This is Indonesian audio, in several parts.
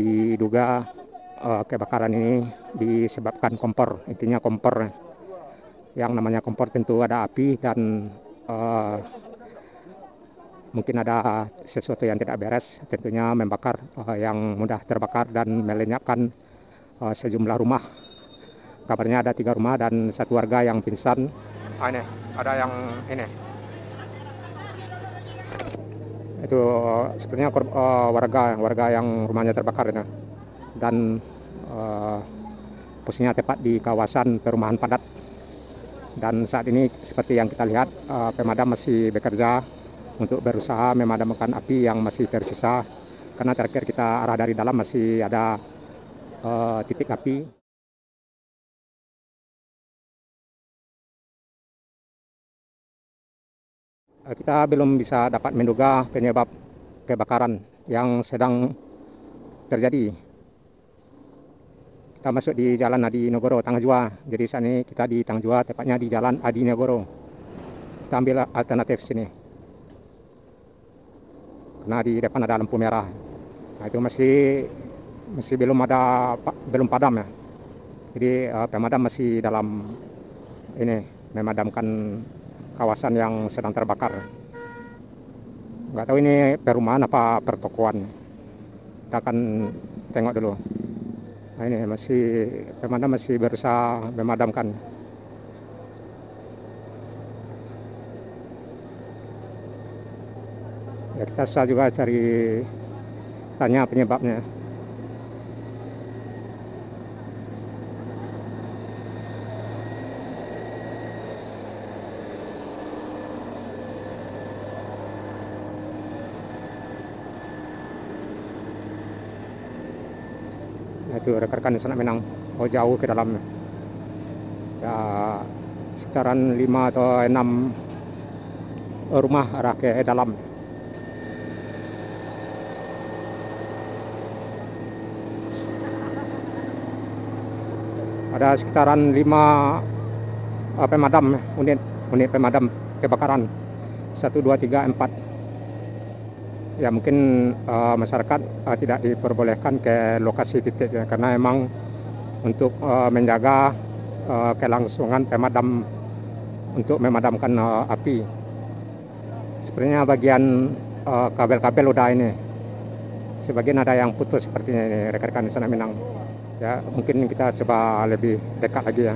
Diduga kebakaran ini disebabkan kompor, intinya kompor. Yang namanya kompor tentu ada api dan mungkin ada sesuatu yang tidak beres, tentunya membakar yang mudah terbakar dan melenyapkan sejumlah rumah. Kabarnya ada 3 rumah dan 1 warga yang pingsan. Ini ada yang ini. Itu sepertinya warga yang rumahnya terbakar ini. Dan posisinya tepat di kawasan perumahan padat. Dan saat ini seperti yang kita lihat, pemadam masih bekerja untuk berusaha memadamkan api yang masih tersisa. Karena terakhir kita arah dari dalam masih ada titik api. Kita belum bisa dapat menduga penyebab kebakaran yang sedang terjadi. Kita masuk di Jalan Adinegoro, Tangjua. Jadi saat ini kita di Tangjua, tepatnya di Jalan Adinegoro. Kita ambil alternatif sini. Karena di depan ada lampu merah. Nah, itu masih belum padam ya. Jadi pemadam masih dalam ini memadamkan kawasan yang sedang terbakar. Nggak tahu ini perumahan apa pertokoan. Kita akan tengok dulu. Nah, ini pemadam masih berusaha memadamkan. Ya, kita bisa juga tanya penyebabnya. Nah, itu rekan-rekan di sana Minang, jauh ke dalam. Ya, sekitaran 5 atau 6 rumah arah ke dalam. Ada sekitaran 5 pemadam, unit pemadam kebakaran. 1, 2, 3, 4. Ya, mungkin masyarakat tidak diperbolehkan ke lokasi titik ya, karena memang untuk menjaga kelangsungan pemadam untuk memadamkan api. Sebenarnya bagian kabel-kabel udah ini. Sebagian ada yang putus sepertinya ini rekan-rekan di sana Minang. Ya, mungkin kita coba lebih dekat lagi ya.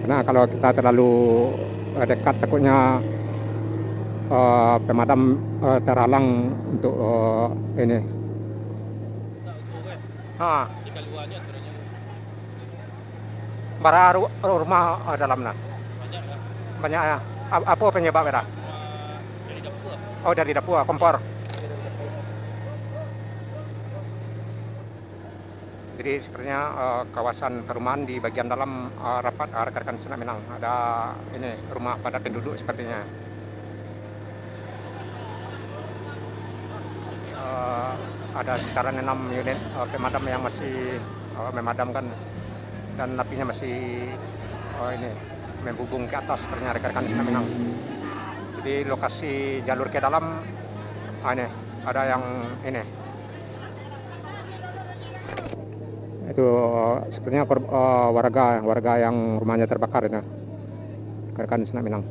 Karena kalau kita terlalu dekat takutnya pemadam terhalang untuk ini. Bara rumah dalamnya. Banyak ya. Apa penyebabnya? Dari dapur. Oh, dari dapur, kompor. Jadi sepertinya kawasan perumahan di bagian dalam rapat rekan-rekan Senak Minang. Ada ini rumah padat penduduk sepertinya. Ada sekitaran 6 unit pemadam yang masih memadamkan dan apinya masih ini membubung ke atas sepertinya rekan-rekan Senak Minang. Jadi lokasi jalur ke dalam ini ada yang ini. Itu sepertinya warga yang rumahnya terbakar ini, rekan-rekan Senak Minang.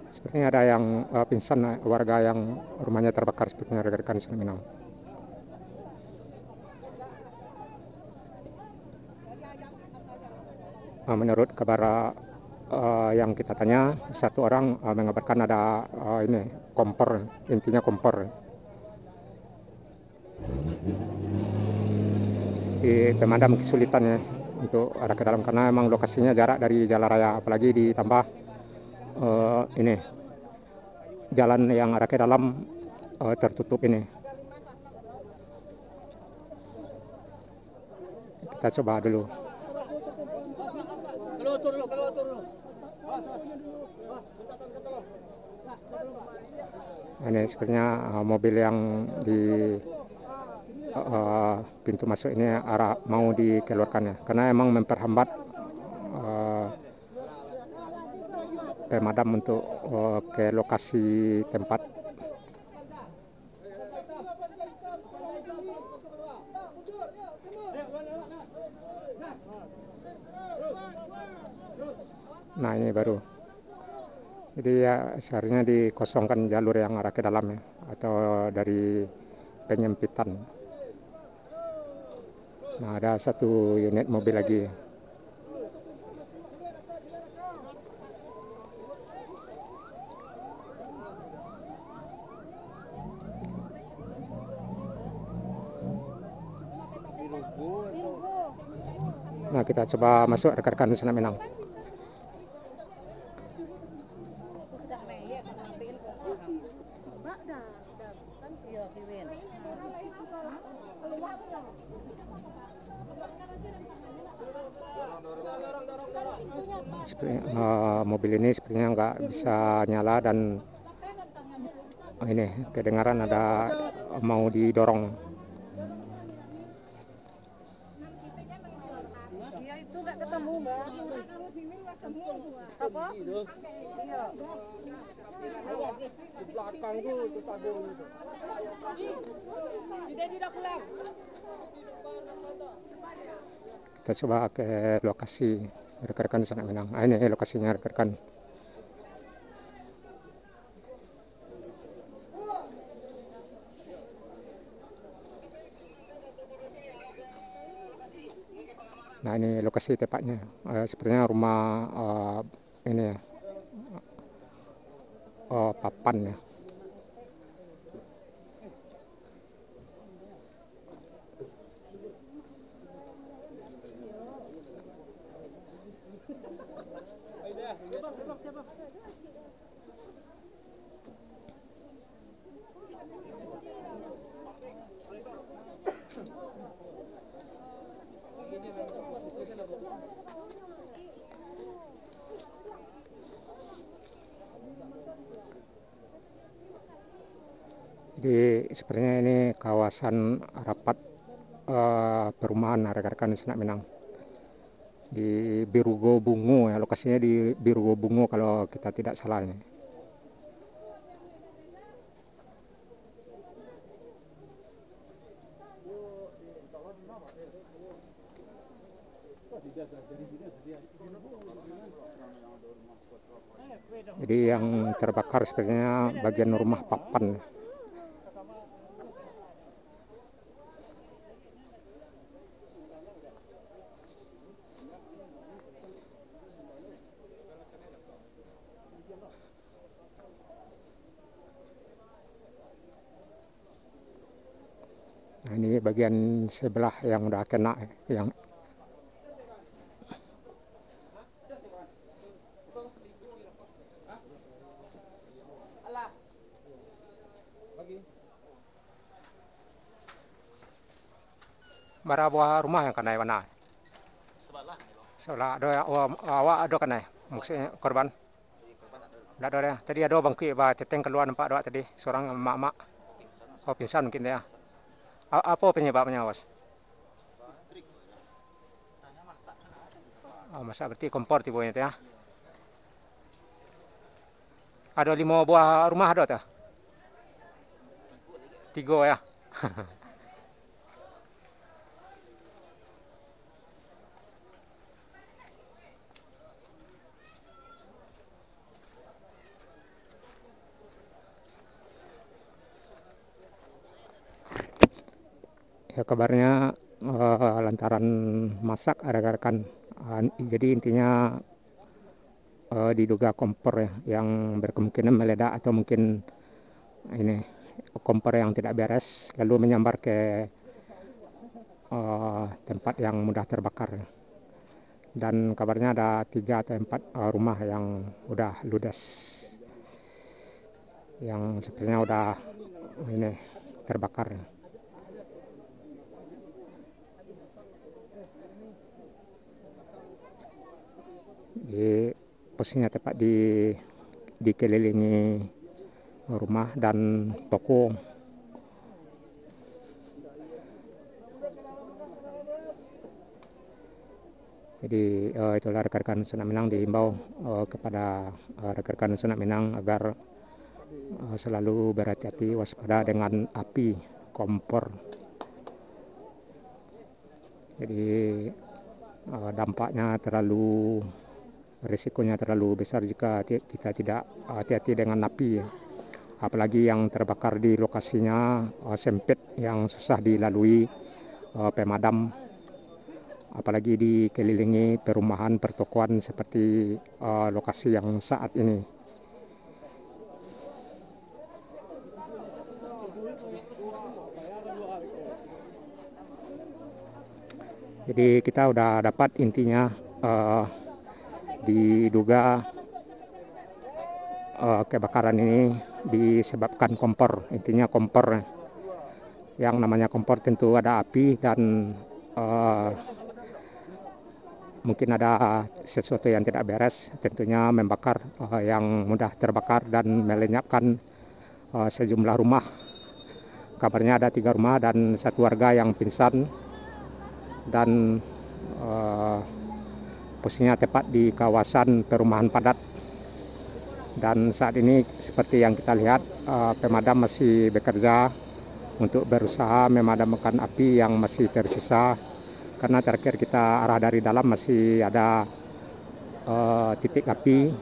Sepertinya ada yang pingsan, warga yang rumahnya terbakar sepertinya rekan-rekan Senak Minang. Menurut kabar yang kita tanya, 1 orang mengabarkan ada ini kompor, intinya kompor. Di pemadam kesulitan ya untuk arah ke dalam karena memang lokasinya jarak dari jalan raya, apalagi ditambah ini jalan yang arah ke dalam tertutup ini. Kita coba dulu. Ini sepertinya mobil yang di pintu masuk ini mau dikeluarkan ya, karena emang memperhambat pemadam untuk ke lokasi tempat Nah ini baru. Jadi ya seharusnya dikosongkan jalur yang arah ke dalam ya, atau dari penyempitan. Nah ada satu unit mobil lagi. Nah kita coba masuk rekan-rekan Sunak Minang. Mobil ini sepertinya nggak bisa nyala dan ini kedengaran ada mau didorong. Iya itu nggak ketemu mbak. Apa? Iya. Di belakang tuh tabung itu. Sudah tidak pulang. Kita coba ke lokasi rekan-rekan Sunak Minang. Ini lokasinya rekan-rekan. Nah ini lokasi tepatnya. Sepertinya rumah ini ya, papan ya. Jadi sepertinya ini kawasan rapat perumahan rekan-rekan Sunak Minang di Birugo Bungu ya, lokasinya di Birugo Bungu kalau kita tidak salah ini. Jadi yang terbakar sepertinya bagian rumah papan. Nah, ini bagian sebelah yang udah kena yang bara buah rumah yang kena mana? Sebelah nih bang. Sebelah ada awak ada kena maksudnya korban. Tidak ada ya. Tadi ada bangkit bah teteng keluar nampak ada tadi seorang emak-emak. Oh pingsan mungkin ya. Apa penyebabnya was? Listrik. Tanya masak. Oh, masak berarti kompor tiba itu ya. Ada 5 buah rumah ada tak? 3 ya. Ya kabarnya lantaran masak rekan-rekan. Jadi intinya diduga kompor ya, yang berkemungkinan meledak atau mungkin ini kompor yang tidak beres lalu menyambar ke tempat yang mudah terbakar. Dan kabarnya ada 3 atau 4 rumah yang udah ludes, yang sepertinya udah ini terbakar. Di posisinya tepat dikelilingi rumah dan toko. Jadi itulah rekan-rekan Sunak Minang dihimbau kepada rekan-rekan Sunak Minang agar selalu berhati-hati waspada dengan api kompor. Jadi dampaknya risikonya terlalu besar jika kita tidak hati-hati dengan api, apalagi yang terbakar di lokasinya sempit yang susah dilalui pemadam, apalagi dikelilingi perumahan pertokoan seperti lokasi yang saat ini. Jadi kita udah dapat intinya, diduga kebakaran ini disebabkan kompor. Intinya kompor, yang namanya kompor tentu ada api dan mungkin ada sesuatu yang tidak beres, tentunya membakar, yang mudah terbakar dan melenyapkan sejumlah rumah. Kabarnya ada 3 rumah dan 1 warga yang pingsan, dan posisinya tepat di kawasan perumahan padat. Dan saat ini seperti yang kita lihat, pemadam masih bekerja untuk berusaha memadamkan api yang masih tersisa, karena terakhir kita arah dari dalam masih ada titik api